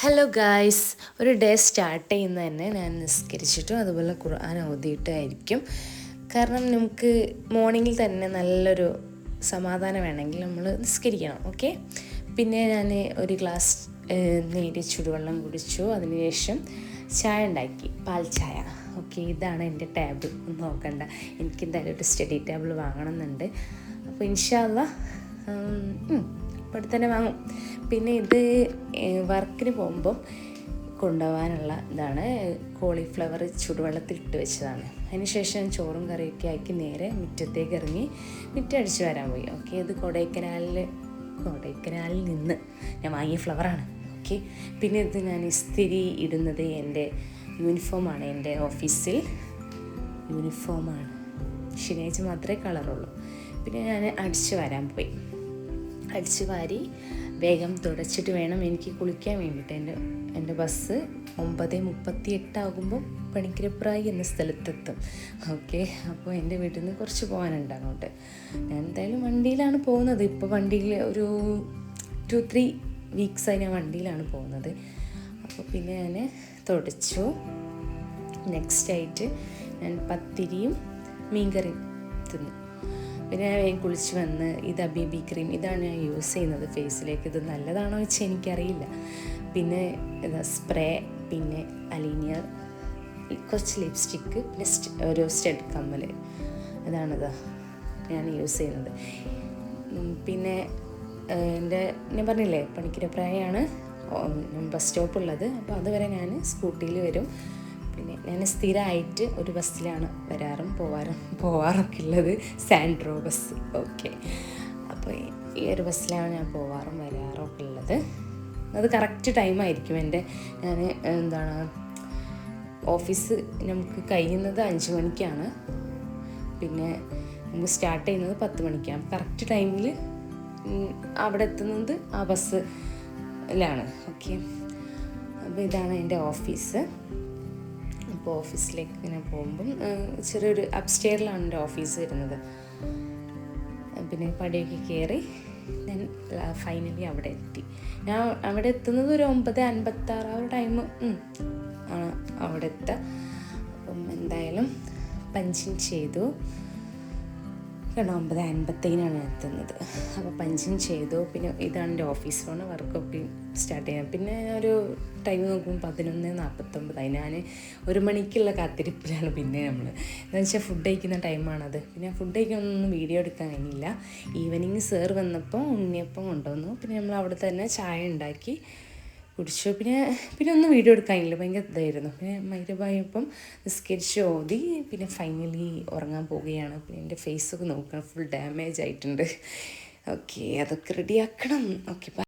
Hello guys, ഒരു day start ചെയ്യുന്നത് തന്നെ ഞാൻ നിസ്കരിച്ചിട്ടും അതുപോലെ ഖുർആൻ ഓതിയിട്ടായിരിക്കും. കാരണം നമുക്ക് മോർണിംഗിൽ തന്നെ നല്ലൊരു സമാധാനം വേണമെങ്കിൽ നമ്മൾ നിസ്കരിക്കണം. ഓക്കെ, പിന്നെ ഞാൻ ഒരു ഗ്ലാസ് നേരിയ ചുടുവെള്ളം കുടിച്ചു. അതിനുശേഷം ചായ ഉണ്ടാക്കി, പാൽ ചായ. ഓക്കെ, ഇതാണ് എൻ്റെ ടേബിൾ. ഒന്നും നോക്കണ്ട, എനിക്കെന്തായാലും ഒരു സ്റ്റഡി ടേബിൾ വാങ്ങണമെന്നുണ്ട്. അപ്പോൾ ഇൻഷാ അല്ലാഹ് ഇവിടെ തന്നെ വാങ്ങും. പിന്നെ ഇത് വർക്കിന് പോകുമ്പം കൊണ്ടുപോകാനുള്ള ഇതാണ്. കോളിഫ്ലവർ ചുടുവെള്ളത്തിലിട്ട് വെച്ചതാണ്. അതിനുശേഷം ചോറും കറിയൊക്കെ ആക്കി നേരെ മുറ്റത്തേക്ക് ഇറങ്ങി മുറ്റടിച്ച് വരാൻ പോയി. ഓക്കെ, ഇത് കൊടൈക്കനാലിൽ നിന്ന് ഞാൻ വാങ്ങിയ ഫ്ലവറാണ്. ഓക്കെ, പിന്നെ ഇത് ഞാൻ ഇസ്തിരി ഇടുന്നത് എൻ്റെ യൂണിഫോമാണ്. എൻ്റെ ഓഫീസിൽ യൂണിഫോമാണ്. ശനിയാഴ്ച മാത്രമേ കളറുള്ളൂ. പിന്നെ ഞാൻ അടിച്ച് വരാൻ പോയി. അടിച്ച് വാരി വേഗം തുടച്ചിട്ട് വേണം എനിക്ക് കുളിക്കാൻ വേണ്ടിയിട്ട്. എൻ്റെ ബസ് 9:38 ആകുമ്പോൾ പണിക്കരപ്രായി എന്ന സ്ഥലത്തെത്തും. ഓക്കെ, അപ്പോൾ എൻ്റെ വീട്ടിൽ നിന്ന് കുറച്ച് പോകാനുണ്ട് അങ്ങോട്ട്. ഞാൻ എന്തായാലും വണ്ടിയിലാണ് പോകുന്നത്. ഇപ്പോൾ വണ്ടിയിൽ ഒരു 2-3 വീക്സായി ഞാൻ വണ്ടിയിലാണ് പോകുന്നത്. അപ്പോൾ പിന്നെ ഞാൻ തുടച്ചു. നെക്സ്റ്റായിട്ട് ഞാൻ പത്തിരിയും മീൻകറിയും തിന്നു. പിന്നെ ഞാൻ വേഗം കുളിച്ച് വന്ന് ഇത് അബീബി ക്രീം, ഇതാണ് ഞാൻ യൂസ് ചെയ്യുന്നത് ഫേസിലേക്ക്. ഇത് നല്ലതാണോ വെച്ചാൽ എനിക്കറിയില്ല. പിന്നെ ഇതാ സ്പ്രേ, പിന്നെ അലീനിയർ, കുറച്ച് ലിപ്സ്റ്റിക്ക്, പിന്നെ ഒരു സ്റ്റഡ് കമ്മൽ. ഇതാണിത് ഞാൻ യൂസ് ചെയ്യുന്നത്. പിന്നെ ഞാൻ പറഞ്ഞില്ലേ പണിക്കരപ്രായാണ് ബസ് സ്റ്റോപ്പുള്ളത്. അപ്പോൾ അതുവരെ ഞാൻ സ്കൂട്ടിയിൽ വരും. പിന്നെ ഞാൻ സ്ഥിരമായിട്ട് ഒരു ബസ്സിലാണ് പോവാറൊക്കെ ഉള്ളത്, സാൻഡ്രോ ബസ്. ഓക്കെ, അപ്പോൾ ഈ ഒരു ബസ്സിലാണ് ഞാൻ വരാറൊക്കെ ഉള്ളത്. അത് കറക്റ്റ് ടൈമായിരിക്കും ഞാൻ ഓഫീസ് നമുക്ക് കഴിയുന്നത് 5 മണിക്കാണ്. പിന്നെ നമുക്ക് സ്റ്റാർട്ട് ചെയ്യുന്നത് 10 മണിക്കാണ്. കറക്റ്റ് ടൈമിൽ അവിടെ എത്തുന്നത് ആ ബസ്സിലാണ്. ഓക്കെ, അപ്പോൾ ഇതാണ് എൻ്റെ ഓഫീസ്. അപ്പോൾ ഓഫീസിലേക്ക് ഇങ്ങനെ പോകുമ്പം ചെറിയൊരു അപ്സ്റ്റെയറിലാണ് എൻ്റെ ഓഫീസ് വരുന്നത്. പിന്നെ പടിയൊക്കെ കയറി ഞാൻ ഫൈനലി അവിടെ എത്തി. ഞാൻ അവിടെ എത്തുന്നത് ഒരു 9:56 ആ ഒരു ടൈം ആണ് അവിടെ എത്തുക. അപ്പം എന്തായാലും പഞ്ചിങ് ചെയ്തു. 9:57 ഞാൻ എത്തുന്നത്. അപ്പോൾ പഞ്ചിങ് ചെയ്തു. പിന്നെ ഇതാണ് എൻ്റെ ഓഫീസ് ഫോണ്. വർക്കൊക്കെ സ്റ്റാർട്ട് ചെയ്യാം. പിന്നെ ഒരു ടൈം നോക്കുമ്പോൾ 11:49. ഞാൻ 1 മണിക്കുള്ള കാത്തിരിപ്പിലാണ്. പിന്നെ എന്താണെന്ന് വെച്ചാൽ ഫുഡ് കഴിക്കുന്ന ടൈമാണത്. പിന്നെ ഫുഡ് കഴിക്കാനൊന്നും വീഡിയോ എടുക്കാൻ കഴിഞ്ഞില്ല. ഈവനിങ് സർ വന്നപ്പോൾ ഉണ്ണിയപ്പം കൊണ്ടുവന്നു. പിന്നെ നമ്മൾ അവിടെ തന്നെ ചായ ഉണ്ടാക്കി കുടിച്ചു. പിന്നെ ഒന്നും വീഡിയോ എടുക്കാനില്ല, ഭയങ്കര ഇതായിരുന്നു. പിന്നെ മൈരഭായപ്പം നിസ്കരിച്ച് ഓതി. പിന്നെ ഫൈനലി ഉറങ്ങാൻ പോവുകയാണ്. പിന്നെ എൻ്റെ ഫേസൊക്കെ നോക്കണം, ഫുൾ ഡാമേജ് ആയിട്ടുണ്ട്. ഓക്കെ, അതൊക്കെ റെഡിയാക്കണം. ഓക്കെ.